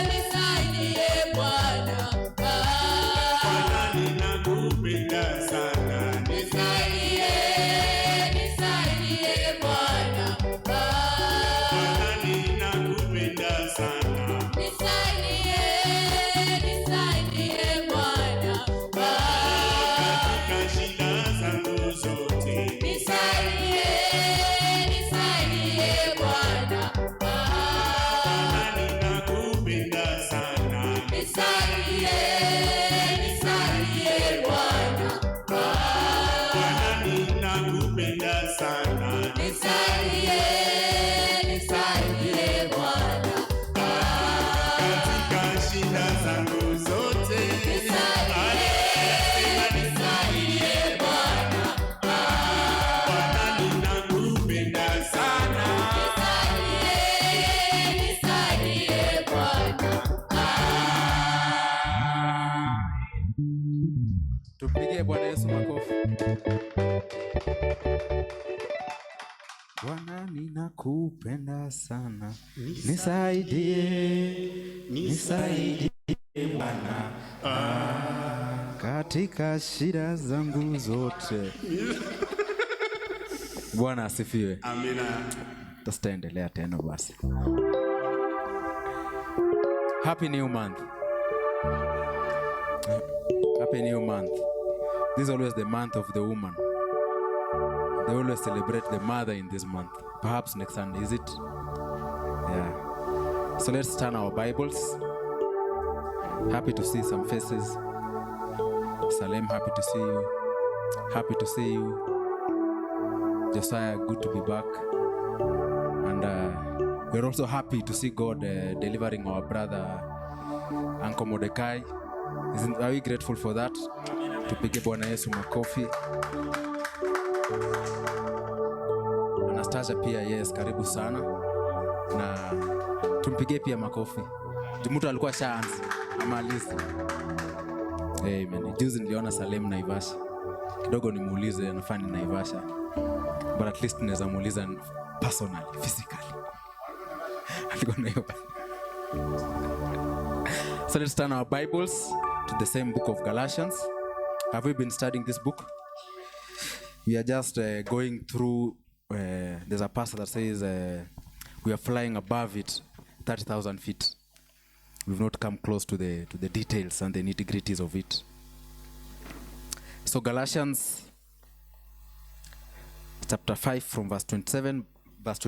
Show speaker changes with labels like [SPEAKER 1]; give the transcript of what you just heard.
[SPEAKER 1] nisaidie Bwana.
[SPEAKER 2] Bwana ninakupenda sana.
[SPEAKER 1] Nisaidie Bwana.
[SPEAKER 2] Bwana ninakupenda sana.
[SPEAKER 1] Nisaidie Bwana.
[SPEAKER 2] Katika shida zangu zote.
[SPEAKER 1] Nisaidie Bwana.
[SPEAKER 2] Bwana ninakupenda sana.
[SPEAKER 1] Nisaidie Bwana.
[SPEAKER 2] Bwana ninakupenda sana.
[SPEAKER 1] Nisaidie Bwana.
[SPEAKER 2] Katika shida zangu zote.
[SPEAKER 1] Nisaidie Bwana.
[SPEAKER 2] Bwana ninakupenda sana.
[SPEAKER 1] Nisaidie Bwana.
[SPEAKER 3] Tumpigie Bwana Yesu makofi. Bwana ninakupenda sana. Nisaidie Bwana. Katika shida zangu zote. Bwana asifiwe.
[SPEAKER 2] Amina.
[SPEAKER 3] Tutaendelea tena basi. Happy new month. Happy new month. This is always the month of the woman. They always celebrate the mother in this month. Perhaps next Sunday, is it? Yeah. So let's turn our Bibles. Happy to see some faces. Salem, happy to see you. Happy to see you. Josiah, good to be back. And we're also happy to see God delivering our brother, Uncle Mordecai. Are we grateful for that? Tupige Bwana Yesu makofi. Anastasia pia, yes, karibu sana. Na tumpige pia makofi. Mtu alikuwa shaanza amaliza. Amen. Juzi niliona Salem Naivasha. Kidogo nimuulize anafanya Naivasha. But at least naweza muuliza personally, physically. Alikuwa na hiyo. So let's turn our Bibles to the same book of Galatians. Have we been studying this book? We are just going through, there's a passage that says we are flying above it 30,000 feet. We've not come close to the details and the nitty-gritties of it. So Galatians chapter 5 from verse 27, verse 20.